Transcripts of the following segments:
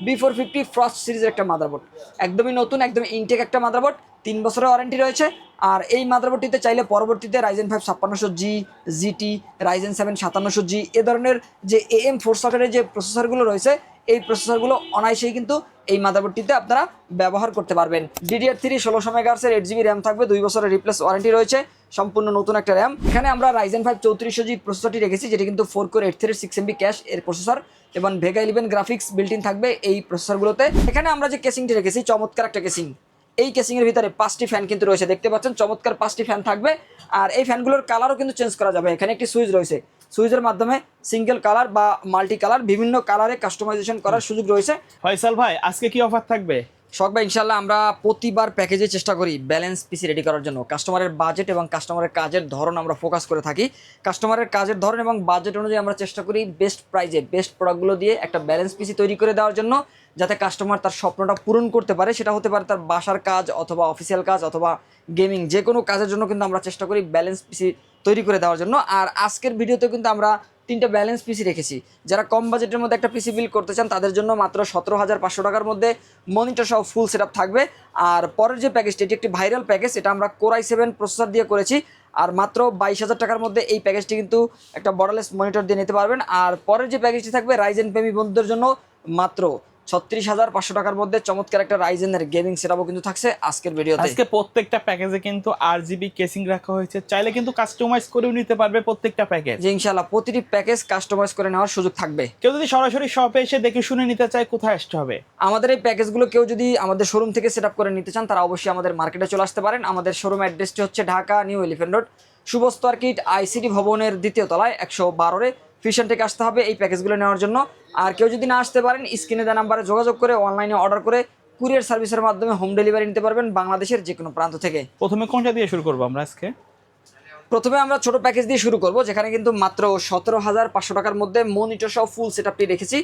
B450 frost সিরিজের একটা motherboard, একদমই নতুন, একদমই ইনটেক একটা মাদারবোর্ড, 3 বছরের ওয়ারেন্টি রয়েছে। আর এই মাদারবোর্ডটিতে চাইলে পরবর্তীতে Ryzen 5 5600G, GT, Ryzen 7 5700G এ ধরনের যে AM4 সকেটের যে প্রসেসরগুলো রয়েছে, এই প্রসেসরগুলো অনায়াসেই কিন্তু এই মাদারবোর্ডটিতে আপনারা ব্যবহার করতে পারবেন। DDR3 1600 MHz 8GB র্যাম থাকবে, 2 বছরের রিপ্লেস ওয়ারেন্টি রয়েছে, সম্পূর্ণ নতুন একটা র্যাম। এখানে আমরা Ryzen 5 3400G প্রসেসরটি রেখেছি, যেটি কিন্তু 4 কোর 8 থ্রেড 6 MB ক্যাশ এর প্রসেসর এবং Vega 11 গ্রাফিক্স বিল্ট ইন থাকবে এই প্রসেসরগুলোতে। এখানে আমরা যে কেসিংটি রেখেছি, চমৎকার একটা কেসিং। এই কেসিংয়ের ভিতরে 5টি ফ্যান কিন্তু রয়েছে, দেখতে পাচ্ছেন চমৎকার 5টি ফ্যান থাকবে। আর এই ফ্যানগুলোর কালারও কিন্তু চেঞ্জ করা যাবে। এখানে একটি সুইচ রয়েছে, সুইচের মাধ্যমে সিঙ্গেল কালার বা মাল্টি কালার বিভিন্ন কালারে কাস্টমাইজেশন করার সুযোগ রয়েছে। ফয়সাল ভাই, আজকে কি অফার থাকবে? শখ ভাই, ইনশাল্লাহ আমরা প্রতিবার প্যাকেজে চেষ্টা করি ব্যালেন্স পিসি রেডি করার জন্য। কাস্টমারের বাজেট এবং কাস্টমারের কাজের ধরন আমরা ফোকাস করে থাকি। কাস্টমারের কাজের ধরন এবং বাজেট অনুযায়ী আমরা চেষ্টা করি বেস্ট প্রাইজে বেস্ট প্রোডাক্টগুলো দিয়ে একটা ব্যালেন্স পিসি তৈরি করে দেওয়ার জন্য, যাতে কাস্টমার তার স্বপ্নটা পূরণ করতে পারে। সেটা হতে পারে তার বাসার কাজ অথবা অফিসিয়াল কাজ অথবা গেমিং, যে কোনো কাজের জন্য কিন্তু আমরা চেষ্টা করি ব্যালেন্স পিসি তৈরি করে দেওয়ার জন্য। আর আজকের ভিডিওতে কিন্তু আমরা 3টা ব্যালেন্স পিসি রেখেছি। যারা কম বাজেটের মধ্যে একটা পিসি বিল্ড করতে চান তাদের জন্য মাত্র 17,500 টাকার মধ্যে মনিটর সহ ফুল সেটআপ থাকবে। আর পরের যে প্যাকেজটি, এটি একটি ভাইরাল প্যাকেজ, এটা আমরা Core i7 প্রসেসর দিয়ে করেছি। আর মাত্র 22,000 টাকার মধ্যে এই প্যাকেজটি কিন্তু একটা বর্ডারলেস মনিটর দিয়ে নিতে পারবেন। আর পরের যে প্যাকেজটি থাকবে রাইজেন প্রেমী বন্ধুদের জন্য মাত্র 36,500 টাকার মধ্যে চমৎকার একটা রাইজেনের গেমিং সেটআপও কিন্তু থাকছে আজকের ভিডিওতে। আজকে প্রত্যেকটা প্যাকেজে কিন্তু RGB কেসিং রাখা হয়েছে, চাইলে কিন্তু কাস্টমাইজ করেও নিতে পারবে প্রত্যেকটা প্যাকেজ। যে ইনশাআল্লাহ প্রতিটি প্যাকেজ কাস্টমাইজ করে নেওয়ার সুযোগ থাকবে। কেউ যদি সরাসরি শপে এসে দেখে শুনে নিতে চায়, কোথায় আসতে হবে? আমাদের এই প্যাকেজগুলো কেউ যদি আমাদের শোরুম থেকে সেটআপ করে নিতে চান, তারা অবশ্যই আমাদের মার্কেটে চলে আসতে পারেন। আমাদের শোরুম অ্যাড্রেসটি হচ্ছে ঢাকা নিউ এলিফ্যান্ট রোড, শুভস্ত আর্কিড ICT ভবনের 2য় তলায় 112-এ ফিশন থেকে আসতে হবে এই প্যাকেজগুলো নেওয়ার জন্য। আর কেউ যদি না আসতে পারেন, স্ক্রিনে দেওয়া নাম্বারে যোগাযোগ করে অনলাইনে অর্ডার করে কুরিয়ার সার্ভিসের মাধ্যমে হোম ডেলিভারি নিতে পারবেন বাংলাদেশের যে কোনো প্রান্ত থেকে। প্রথমে কোনটা দিয়ে শুরু করবো আমরা আজকে? প্রথমে আমরা ছোট প্যাকেজ দিয়ে শুরু করব, যেখানে কিন্তু মাত্র 17,500 টাকার মধ্যে মনিটর সহ ফুল সেটআপটি রেখেছি।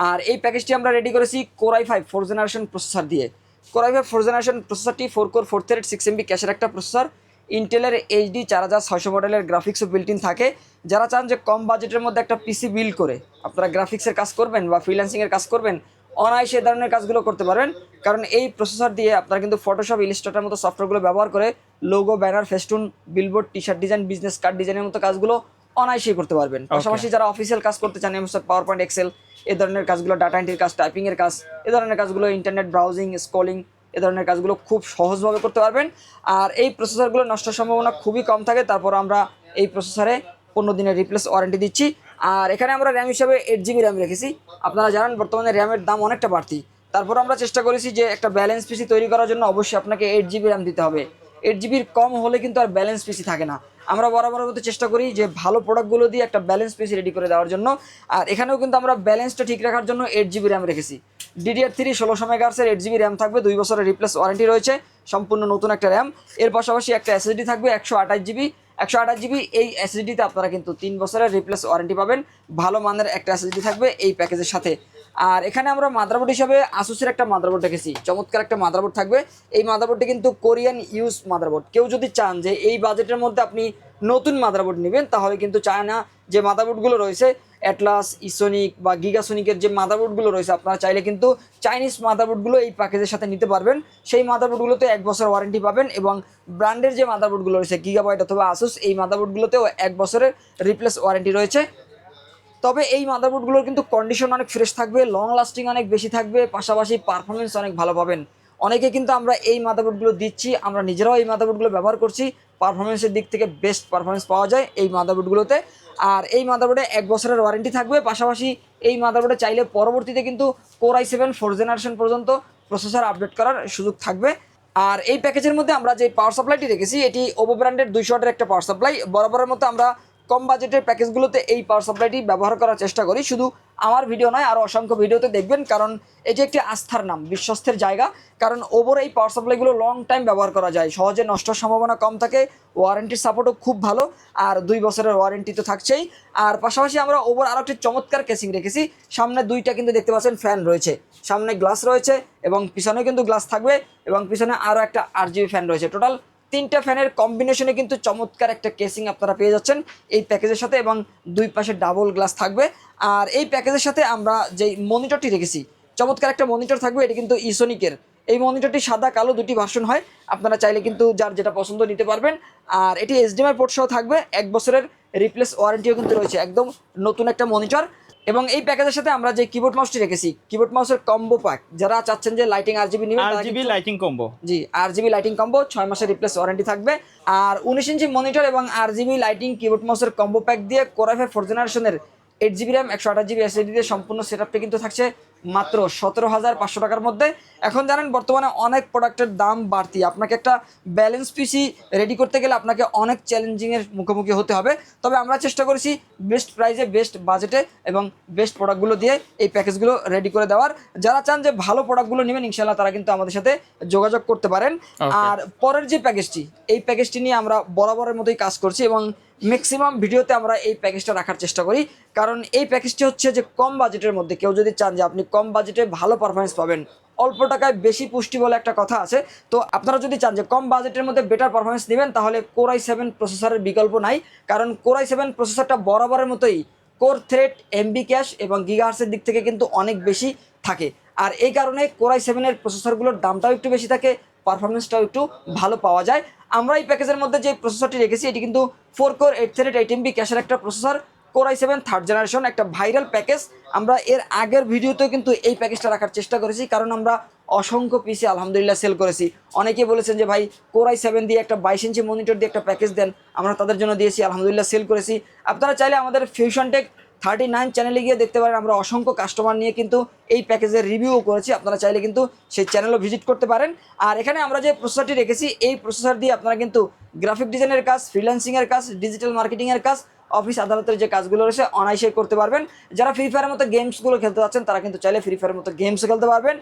আর এই প্যাকেজটি আমরা রেডি করেছি Core i5 4th generation processor দিয়ে। Core i5 4th জেনারেশন প্রসেসরটি 4 কোর 4 থ্রেড 6 MB ক্যাশের একটা প্রসেসর, ইন্টেলের HD 4600 মডেলের গ্রাফিক্সও বিল্ট ইন থাকে। যারা চান যে কম বাজেটের মধ্যে একটা পিসি বিল্ড করে আপনারা গ্রাফিক্সের কাজ করবেন বা ফ্রিল্যান্সিংয়ের কাজ করবেন, অনায়াসে ধরনের কাজগুলো করতে পারবেন। কারণ এই প্রসেসর দিয়ে আপনারা কিন্তু ফটোশপ, ইলাস্ট্রেটরের মতো সফটওয়্যারগুলো ব্যবহার করে logo, banner, festoon, billboard, T shirt design, business card ডিজাইনের মতো কাজগুলো অনায়াসেই করতে পারবেন। পাশাপাশি যারা অফিসিয়াল কাজ করতে চান, MS পাওয়ারপয়েন্ট, এক্সেল এ ধরনের কাজগুলো, ডাটা এন্ট্রির কাজ, টাইপিংয়ের কাজ, এ ধরনের কাজগুলো, ইন্টারনেট ব্রাউজিং, স্ক্রলিং এ ধরনের কাজগুলো খুব সহজভাবে করতে পারবেন। আর এই প্রসেসরগুলো নষ্টের সম্ভাবনা খুবই কম থাকে। তারপর আমরা এই প্রসেসরে 15 দিনের রিপ্লেস ওয়ারেন্টি দিচ্ছি। আর এখানে আমরা র্যাম হিসাবে 8GB র্যাম রেখেছি। আপনারা জানেন বর্তমানে র্যামের দাম অনেকটা বাড়তি, তারপর আমরা চেষ্টা করেছি যে একটা ব্যালেন্স পিসি তৈরি করার জন্য অবশ্যই আপনাকে 8GB র্যাম দিতে হবে। 8GBর কম হলে কিন্তু আর ব্যালেন্স পিসি থাকে না। আমরা বরাবর মতো চেষ্টা করি যে ভালো প্রোডাক্টগুলো দিয়ে একটা ব্যালেন্স পিসি রেডি করে দেওয়ার জন্য। আর এখানেও কিন্তু আমরা ব্যালেন্সটা ঠিক রাখার জন্য 8GB র্যাম রেখেছি। DDR3 1600 MHz 8GB র্যাম থাকবে, 2 বছরের রিপ্লেস ওয়ারেন্টি রয়েছে, সম্পূর্ণ নতুন একটা র্যাম। এর পাশাপাশি একটা SSD থাকবে 128GB। 128GB এই SSDতে আপনারা কিন্তু 3 বছরের রিপ্লেস ওয়ারেন্টি পাবেন। ভালো মানের একটা SSD থাকবে এই প্যাকেজের সাথে। আর এখানে আমরা মাদারবোর্ড হিসাবে আসুসের একটা মাদারবোর্ড রেখেছি, চমৎকার একটা মাদারবোর্ড থাকবে। এই মাদারবোর্ডটি কিন্তু কোরিয়ান ইউজ মাদারবোর্ড। কেউ যদি চান যে এই বাজেটের মধ্যে আপনি নতুন মাদারবোর্ড নেবেন, তাহলে কিন্তু চায় না যে মাদারবোর্ডগুলো রয়েছে অ্যাটলাস, ইসোনিক বা গিগাসোনিকের যে মাদারবোর্ডগুলো রয়েছে, আপনারা চাইলে কিন্তু চাইনিজ মাদারবোর্ডগুলো এই প্যাকেজের সাথে নিতে পারবেন। সেই মাদারবোর্ডগুলোতে 1 বছর ওয়ারেন্টি পাবেন এবং ব্র্যান্ডের যে মাদারবোর্ডগুলো রয়েছে গিগাবাইট অথবা আসুস, এই মাদারবোর্ডগুলোতেও 1 বছরের রিপ্লেস ওয়ারেন্টি রয়েছে। তবে এই মাদারবোর্ডগুলোর কিন্তু কন্ডিশন অনেক ফ্রেশ থাকবে, লং লাস্টিং অনেক বেশি থাকবে, পাশাপাশি পারফরমেন্স অনেক ভালো পাবেন। অনেকে কিন্তু আমরা এই মাদারবোর্ডগুলো দিচ্ছি, আমরা নিজেরাও এই মাদারবোর্ডগুলো ব্যবহার করছি। পারফরমেন্সের দিক থেকে বেস্ট পারফরমেন্স পাওয়া যায় এই মাদারবোর্ডগুলোতে। আর এই মাদারবোর্ডে 1 বছরের ওয়ারেন্টি থাকবে। পাশাপাশি এই মাদারবোর্ডে চাইলে পরবর্তীতে কিন্তু Core i7 4th জেনারেশন পর্যন্ত প্রসেসর আপডেট করার সুযোগ থাকবে। আর এই প্যাকেজের মধ্যে আমরা যে পাওয়ার সাপ্লাইটি রেখেছি, এটি ওভো ব্র্যান্ডের 200 ওয়াটের একটা পাওয়ার সাপ্লাই। বরাবরের মতো আমরা কম বাজেটের প্যাকেজগুলোতে এই পাওয়ার সাপ্লাইটি ব্যবহার করার চেষ্টা করি। শুধু আমার ভিডিও নয়, আরও অসংখ্য ভিডিওতে দেখবেন, কারণ এটি একটি আস্থার নাম, বিশ্বস্তের জায়গা। কারণ ওভোর এই পাওয়ার সাপ্লাইগুলো লং টাইম ব্যবহার করা যায়, সহজে নষ্টের সম্ভাবনা কম থাকে, ওয়ারেন্টির সাপোর্টও খুব ভালো, আর 2 বছরের ওয়ারেন্টি তো থাকছেই। আর পাশাপাশি আমরা ওভোর আরও একটি চমৎকার কেসিং রেখেছি। সামনে 2টা কিন্তু দেখতে পাচ্ছেন ফ্যান রয়েছে, সামনে গ্লাস রয়েছে এবং পিছনে কিন্তু গ্লাস থাকবে, এবং পিছনে আরও একটা RGB ফ্যান রয়েছে। টোটাল 3টা ফ্যানের কম্বিনেশনে কিন্তু চমৎকার একটা কেসিং আপনারা পেয়ে যাচ্ছেন এই প্যাকেজের সাথে, এবং 2 পাশে ডাবল গ্লাস থাকবে। আর এই প্যাকেজের সাথে আমরা যেই মনিটরটি রেখেছি, চমৎকার একটা মনিটর থাকবে, এটি কিন্তু ইসোনিকের। এই মনিটরটি সাদা কালো দুটি ভার্সন হয়, আপনারা চাইলে কিন্তু যার যেটা পছন্দ নিতে পারবেন। আর এটি HDMI পোর্ট সহ থাকবে, 1 বছরের রিপ্লেস ওয়ারেন্টিও কিন্তু রয়েছে, একদম নতুন একটা মনিটর। এবং এই প্যাকেজের সাথে আমরা যে কিবোর্ড মাউসটি রেখেছি, কিবোর্ড মাউসের কম্বো প্যাক, যারা চাচ্ছেন যে লাইটিং RGB নেবেন, RGB লাইটিং কম্বো, জি RGB লাইটিং কম্বো 6 মাসের রিপ্লেস ওয়ারেন্টি থাকবে। আর 19 ইঞ্চি মনিটর এবং RGB লাইটিং কিবোর্ড মাউসের কম্বো প্যাক দিয়ে Core i5 4th জেনারেশনের 8GB RAM 128GB SSD দিয়ে সম্পূর্ণ সেটআপটা কিন্তু থাকছে মাত্র 17,500 টাকার মধ্যে। এখন জানেন বর্তমানে অনেক প্রোডাক্টের দাম বাড়তি, আপনাকে একটা ব্যালেন্স পিসি রেডি করতে গেলে আপনাকে অনেক চ্যালেঞ্জিংয়ের মুখোমুখি হতে হবে। তবে আমরা চেষ্টা করেছি বেস্ট প্রাইসে, বেস্ট বাজেটে এবং বেস্ট প্রোডাক্টগুলো দিয়ে এই প্যাকেজগুলো রেডি করে দেওয়ার। যারা চান যে ভালো প্রোডাক্টগুলো নেবেন ইনশাআল্লাহ তারা কিন্তু আমাদের সাথে যোগাযোগ করতে পারেন। আর পরের যে প্যাকেজটি, এই প্যাকেজটি নিয়ে আমরা বরাবরের মতোই কাজ করছি এবং ম্যাক্সিমাম ভিডিওতে আমরা এই প্যাকেজটা রাখার চেষ্টা করি, কারণ এই প্যাকেজটি হচ্ছে যে কম বাজেটের মধ্যে কেউ যদি চান যে আপনি কম বাজেটে ভালো পারফরমেন্স পাবেন, অল্প টাকায় বেশি পুষ্টি বলে একটা কথা আছে। তো আপনারা যদি চান যে কম বাজেটের মধ্যে বেটার পারফরমেন্স নেবেন, তাহলে Core i7 প্রসেসরের বিকল্প নাই, কারণ Core i7 প্রসেসরটা বরাবরের মতোই কোর থ্রেড, MB ক্যাশ এবং গিগাহার্টসের দিক থেকে কিন্তু অনেক বেশি থাকে। আর এই কারণে Core i7 এর প্রসেসরগুলোর দামটাও একটু বেশি থাকে, পারফরমেন্সটাও একটু ভালো পাওয়া যায়। আমরা এই প্যাকেজের মধ্যে যে প্রসেসরটি রেখেছি এটি কিন্তু 4 কোর 8 থ্রেড 8MB ক্যাশের একটা processor, Core i7 3rd generation, একটা ভাইরাল প্যাকেজ। আমরা এর আগের ভিডিওতেও কিন্তু এই প্যাকেজটা রাখার চেষ্টা করেছি, কারণ আমরা অসংখ্য পিসি আলহামদুলিল্লাহ সেল করেছি। অনেকেই বলেছেন যে ভাই Core i7 দিয়ে একটা 22 ইঞ্চি মনিটর দিয়ে একটা প্যাকেজ দেন, আমরা তাদের জন্য দিয়েছি, আলহামদুলিল্লাহ সেল করেছি। আপনারা চাইলে আমাদের ফিউশন টেক 39 চ্যানেলে গিয়ে দেখতে পারেন, আমরা অসংখ্য কাস্টমার নিয়ে কিন্তু এই প্যাকেজের রিভিউও করেছি, আপনারা চাইলে কিন্তু সেই চ্যানেলও ভিজিট করতে পারেন। আর এখানে আমরা যে প্রসেসরটি রেখেছি, এই প্রসেসর দিয়ে আপনারা কিন্তু গ্রাফিক ডিজাইনের কাজ, ফ্রিল্যান্সিংয়ের কাজ, ডিজিটাল মার্কেটিংয়ের কাজ, অফিস আদালতের যে কাজগুলো রয়েছে অনায়াসে করতে পারবেন। যারা ফ্রি ফায়ারের মতো গেমসগুলো খেলতে যাচ্ছেন তারা কিন্তু চাইলে ফ্রি ফায়ারের মতো গেমসও খেলতে পারবেন।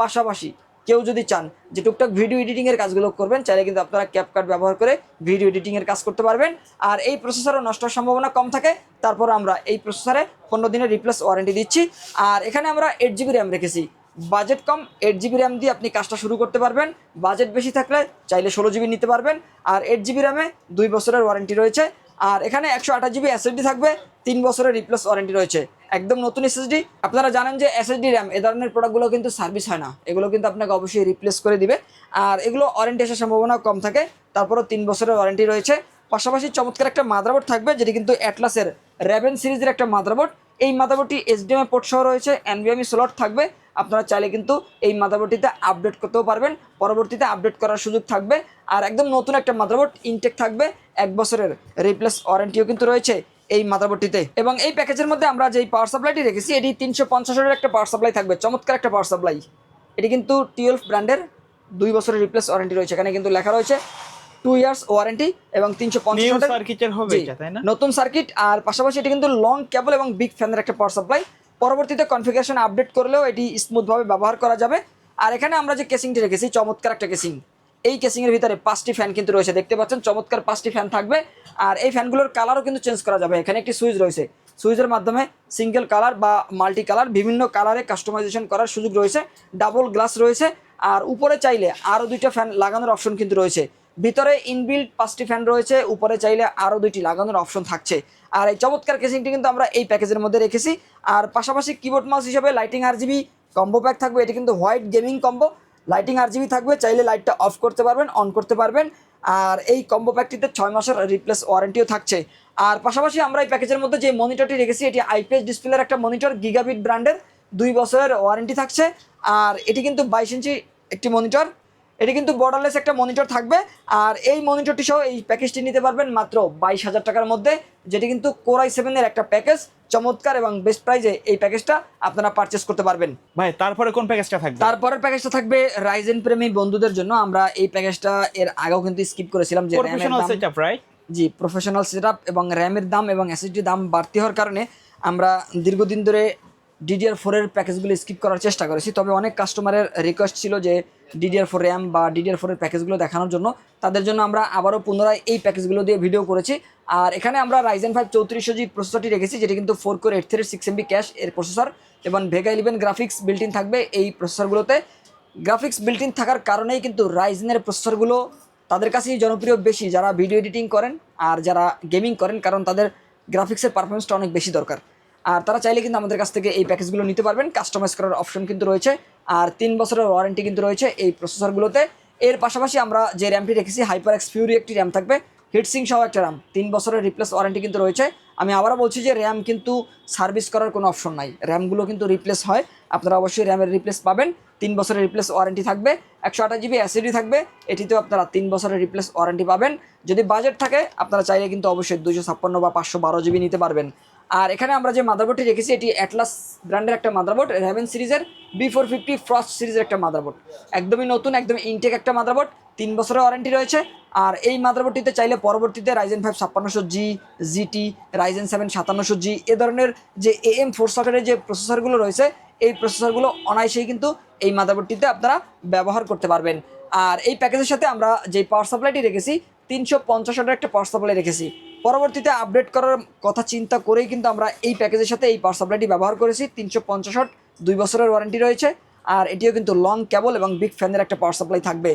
পাশাপাশি কেউ যদি চান যে টুকটাক ভিডিও এডিটিংয়ের কাজগুলো করবেন, চাইলে কিন্তু আপনারা ক্যাপকাট ব্যবহার করে ভিডিও এডিটিংয়ের কাজ করতে পারবেন। আর এই প্রসেসরও নষ্ট হওয়ার সম্ভাবনা কম থাকে, তারপর আমরা এই প্রসেসরে 15 দিনের রিপ্লেস ওয়ারেন্টি দিচ্ছি। আর এখানে আমরা 8GB RAM রেখেছি, বাজেট কম, 8GB RAM দিয়ে আপনি কাজটা শুরু করতে পারবেন। বাজেট বেশি থাকলে চাইলে 16GB নিতে পারবেন। আর 8GB RAM-এ 2 বছরের ওয়ারেন্টি রয়েছে। আর এখানে 128GB SSD থাকবে, 3 বছরের রিপ্লেস ওয়ারেন্টি রয়েছে, একদম নতুন SSD। আপনারা জানেন যে SSD RAM এ ধরনের প্রোডাক্টগুলো কিন্তু সার্ভিস হয় না, এগুলো কিন্তু আপনাকে অবশ্যই রিপ্লেস করে দিবে। আর এগুলো ওয়ারেন্টি আসার সম্ভাবনা কম থাকে, তারপরও 3 বছরের ওয়ারেন্টি রয়েছে। পাশাপাশি চমৎকার একটা মাদারবোর্ড থাকবে, যেটি কিন্তু অ্যাটলাসের Raven সিরিজের একটা মাদারবোর্ড। এই মাদারবোর্ডটি HDMI পোর্ট সহ রয়েছে, NVMe স্লট থাকবে। আপনারা চাইলে কিন্তু এই মাদারবোর্ডটিতে আপডেট করতেও পারবেন, পরবর্তীতে আপডেট করার সুযোগ থাকবে। আর একদম নতুন একটা মাদারবোর্ড ইনটেক থাকবে, 1 বছরের রিপ্লেস ওয়ারেন্টিও কিন্তু রয়েছে এই মাদারবোর্ডটিতে। এবং এই প্যাকেজের মধ্যে আমরা যেই পাওয়ার সাপ্লাইটি রেখেছি, এটি 350 ওয়াটের একটা পাওয়ার সাপ্লাই থাকবে, চমৎকার একটা পাওয়ার সাপ্লাই। এটি কিন্তু 12 ব্র্যান্ডের, 2 বছরের রিপ্লেস ওয়ারেন্টি রয়েছে, এখানে কিন্তু লেখা রয়েছে 2 ইয়ার্স ওয়ারেন্টি এবং 350 ওয়াটের সার্কিটের হবে এটা, তাই না? নতুন সার্কিট। আর পাশাপাশি এটি কিন্তু লং কেবল এবং বিগ ফ্যানের একটা পাওয়ার সাপ্লাই, পরবর্তীতে কনফিগারেশন আপডেট করলেও এটি স্মুথভাবে ব্যবহার করা যাবে। আর এখানে আমরা যে কেসিংটি রেখেছি, চমৎকার একটা কেসিং, এই কেসিংয়ের ভিতরে 5টি ফ্যান কিন্তু রয়েছে, দেখতে পাচ্ছেন চমৎকার 5টি ফ্যান থাকবে। আর এই ফ্যানগুলোর কালারও কিন্তু চেঞ্জ করা যাবে, এখানে একটি সুইচ রয়েছে, সুইচের মাধ্যমে সিঙ্গেল কালার বা মাল্টি কালার বিভিন্ন কালারে কাস্টমাইজেশন করার সুযোগ রয়েছে, ডাবল গ্লাস রয়েছে। আর উপরে চাইলে আরও 2টা ফ্যান লাগানোর অপশন কিন্তু রয়েছে, ভিতরে ইনবিল্ট 5টি ফ্যান রয়েছে, উপরে চাইলে আরও 2টি লাগানোর অপশন থাকছে। আর এই চমৎকার কেসিংটি কিন্তু আমরা এই প্যাকেজের মধ্যে রেখেছি। আর পাশাপাশি কিবোর্ড মাউস হিসেবে লাইটিং RGB কম্বো প্যাক থাকবে, এটি কিন্তু white gaming combo, lighting RGB থাকবে, চাইলে লাইটটা অফ করতে পারবেন, অন করতে পারবেন। আর এই কম্বো প্যাকটিতে 6 মাসের রিপ্লেস ওয়ারেন্টিও থাকছে। আর পাশাপাশি আমরা এই প্যাকেজের মধ্যে যে মনিটরটি রেখেছি, এটি IPS ডিসপ্লের একটা মনিটর, গিগাবিট ব্র্যান্ডের, 2 বছরের ওয়ারেন্টি থাকছে। আর এটি কিন্তু 22 ইঞ্চি একটি মনিটর, এটি কিন্তু বর্ডারলেস একটা মনিটর থাকবে। আর এই মনিটরটি সহ এই প্যাকেজটি নিতে পারবেন মাত্র 22,000 টাকার মধ্যে, যেটি কিন্তু Core i7 এর একটা প্যাকেজ, চমৎকার এবং বেস্ট প্রাইজে এই প্যাকেজটা আপনারা পারচেস করতে পারবেন। ভাই তারপরে কোন প্যাকেজটা থাকবে? তারপরের প্যাকেজটা থাকবে রাইজেন প্রেমী বন্ধুদের জন্য। আমরা এই প্যাকেজটা এর আগেও কিন্তু স্কিপ করেছিলাম, যে প্রফেশনাল সেটআপ, রাইট? জি, প্রফেশনাল সেটআপ এবং র্যামের দাম এবং SSD দাম বাড়তি হওয়ার কারণে আমরা দীর্ঘদিন ধরে DDR4 এর প্যাকেজগুলো স্কিপ করার চেষ্টা করেছি। তবে অনেক কাস্টমারের রিকোয়েস্ট ছিল যে DDR4 র্যাম বা DDR4 এর প্যাকেজগুলো দেখানোর জন্য, তাদের জন্য আমরা আবারও পুনরায় এই প্যাকেজগুলো দিয়ে ভিডিও করেছি। আর এখানে আমরা Ryzen 5 3400G প্রসেসরটি রেখেছি, যেটি কিন্তু 4 কোর 8 থ্রেড 6MB ক্যাশ এর প্রসেসর এবং Vega 11 গ্রাফিক্স বিল্ট ইন থাকবে এই প্রসেসরগুলোতে। গ্রাফিক্স বিল্ট ইন থাকার কারণেই কিন্তু রাইজেনের প্রসেসরগুলো তাদের কাছেই জনপ্রিয় বেশি, যারা ভিডিও এডিটিং করেন আর যারা গেমিং করেন, কারণ তাদের গ্রাফিক্সের পারফরমেন্সটা অনেক বেশি দরকার। আর তারা চাইলে কিন্তু আমাদের কাছ থেকে এই প্যাকেজগুলো নিতে পারবেন, কাস্টমাইজ করার অপশন কিন্তু রয়েছে, আর 3 বছরের ওয়ারেন্টি কিন্তু রয়েছে এই প্রসেসরগুলোতে। এর পাশাপাশি আমরা যে র্যামটি রেখেছি হাইপার এক্স ফিউরি একটি র্যাম থাকবে, হিটসিং সহ একটা র্যাম, 3 বছরের রিপ্লেস ওয়ারেন্টি কিন্তু রয়েছে। আমি আবারও বলছি যে র্যাম কিন্তু সার্ভিস করার কোনো অপশন নাই, র্যামগুলো কিন্তু রিপ্লেস হয়, আপনারা অবশ্যই র্যামের রিপ্লেস পাবেন। 3 বছরের রিপ্লেস ওয়ারেন্টি থাকবে, 128 জিবি এসএসডি থাকবে, এটিতেও আপনারা 3 বছরের রিপ্লেস ওয়ারেন্টি পাবেন। যদি বাজেট থাকে আপনারা চাইলে কিন্তু অবশ্যই 256 বা 512 জিবি নিতে পারবেন। আর এখানে আমরা যে মাদারবোর্ডটি রেখেছি এটি অ্যাটলাস ব্র্যান্ডের একটা মাদারবোর্ড, রেভেন সিরিজের B450 ফ্রস্ট সিরিজের একটা মাদারবোর্ড, একদমই নতুন, একদম ইনটেক একটা মাদারবোর্ড, 3 বছরের ওয়ারেন্টি রয়েছে। আর এই মাদারবোর্ডটিতে চাইলে পরবর্তীতে Ryzen 5 5600G, GT, Ryzen 7 5700G এ ধরনের যে AM4 সকেটের যে প্রসেসরগুলো রয়েছে এই প্রসেসরগুলো অনায়াসেই কিন্তু এই মাদারবোর্ডটিতে আপনারা ব্যবহার করতে পারবেন। আর এই প্যাকেজের সাথে আমরা যে পাওয়ার সাপ্লাইটি রেখেছি 350 ওয়াটের একটা পাওয়ার সাপ্লাই রেখেছি, পরবর্তীতে আপডেট করার কথা চিন্তা করেই কিন্তু আমরা এই প্যাকেজের সাথে এই পাওয়ার সাপ্লাইটি ব্যবহার করেছি। 350 ওয়াট, 2 বছরের ওয়ারেন্টি রয়েছে, আর এটিও কিন্তু লং কেবল এবং বিগ ফ্যানের একটা পাওয়ার সাপ্লাই থাকবে।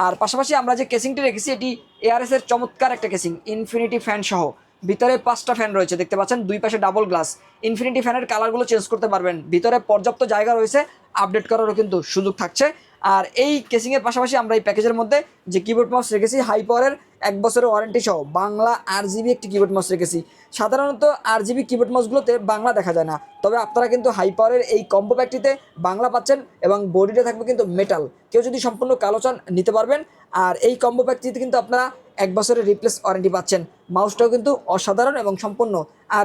আর পাশাপাশি আমরা যে কেসিংটি রেখেছি এটি ARS এর চমৎকার একটা কেসিং, ইনফিনিটি ফ্যান সহ, ভিতরে 5টা ফ্যান রয়েছে দেখতে পাচ্ছেন, 2 পাশে ডাবল গ্লাস, ইনফিনিটি ফ্যানের কালারগুলো চেঞ্জ করতে পারবেন, ভিতরে পর্যাপ্ত জায়গা রয়েছে, আপডেট করারও কিন্তু সুযোগ থাকছে। আর এই কেসিংয়ের পাশাপাশি আমরা এই প্যাকেজের মধ্যে যে কিবোর্ড মাউস রেখেছি হাই পাওয়ারের 1 বছরের ওয়ারেন্টি সহ বাংলা RGB একটি কিবোর্ড মাউস রেখেছি। সাধারণত RGB কিবোর্ড মাউসগুলোতে বাংলা দেখা যায় না, তবে আপনারা কিন্তু হাই পাওয়ারের এই কম্বো প্যাকটিতে বাংলা পাচ্ছেন এবং বডিটা থাকবে কিন্তু মেটাল, কেউ যদি সম্পূর্ণ কালো চান নিতে পারবেন। আর এই কম্বো প্যাকটিতে কিন্তু আপনারা 1 বছরের রিপ্লেস ওয়ারেন্টি পাচ্ছেন, মাউসটাও কিন্তু অসাধারণ এবং সম্পূর্ণ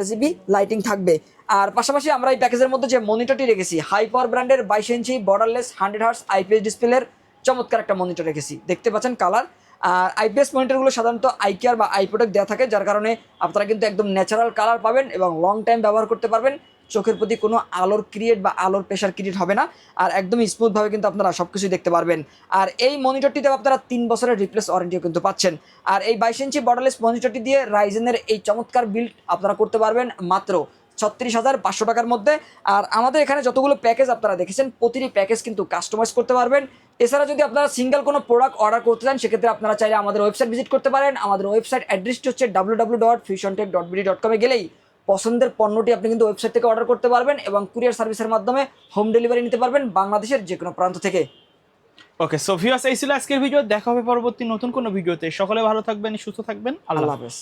RGB লাইটিং থাকবে। আর পাশাপাশি আমরা এই প্যাকেজের মধ্যে যে মনিটরটি রেখেছি হাই পাওয়ার ব্র্যান্ডের 22 ইঞ্চি বর্ডারলেস 100 হার্টজ IPS ডিসপ্লের চমৎকার একটা মনিটর রেখেছি, দেখতে পাচ্ছেন কালার। আর IPS মনিটরগুলো সাধারণত আইকেয়ার বা আইপ্রোটেক্ট দেওয়া থাকে, যার কারণে আপনারা কিন্তু একদম ন্যাচারাল কালার পাবেন এবং লং টাইম ব্যবহার করতে পারবেন, চোখের প্রতি কোনো আলোর ক্রিয়েট বা আলোর প্রেশার ক্রিয়েট হবে না, আর একদমই স্মুথভাবে কিন্তু আপনারা সব কিছুই দেখতে পারবেন। আর এই মনিটরটিতে আপনারা 3 বছরের রিপ্লেস ওয়ারেন্টিও কিন্তু পাচ্ছেন। আর এই 22 ইঞ্চি বর্ডারলেস মনিটরটি দিয়ে রাইজেনের এই চমৎকার বিল্ড আপনারা করতে পারবেন মাত্র 36,500 টাকার মধ্যে। আর আমাদের এখানে যতগুলো প্যাকেজ আপনারা দেখেছেন প্রতিটি প্যাকেজ কিন্তু কাস্টমাইজ করতে পারবেন। এছাড়া যদি আপনারা সিঙ্গেল কোনো প্রোডাক্ট অর্ডার করতে চান সেক্ষেত্রে আপনারা চাইলে আমাদের ওয়েবসাইট ভিজিট করতে পারেন। আমাদের ওয়েবসাইট অ্যাড্রেসটি হচ্ছে www.fusiontech.bd.com এ গেলেই পছন্দের পণ্যটি আপনি কিন্তু ওয়েবসাইট থেকে অর্ডার করতে পারবেন এবং কুরিয়ার সার্ভিসের মাধ্যমে হোম ডেলিভারি নিতে পারবেন বাংলাদেশের যে কোনো প্রান্ত থেকে। ওকে, সো ভিউয়ার্স এই ছিল আজকের ভিডিও, দেখা হবে পরবর্তী নতুন কোনো ভিডিওতে। সকলে ভালো থাকবেন, সুস্থ থাকবেন, আল্লাহ আল্লাহ হাফেজ। হাফেজ।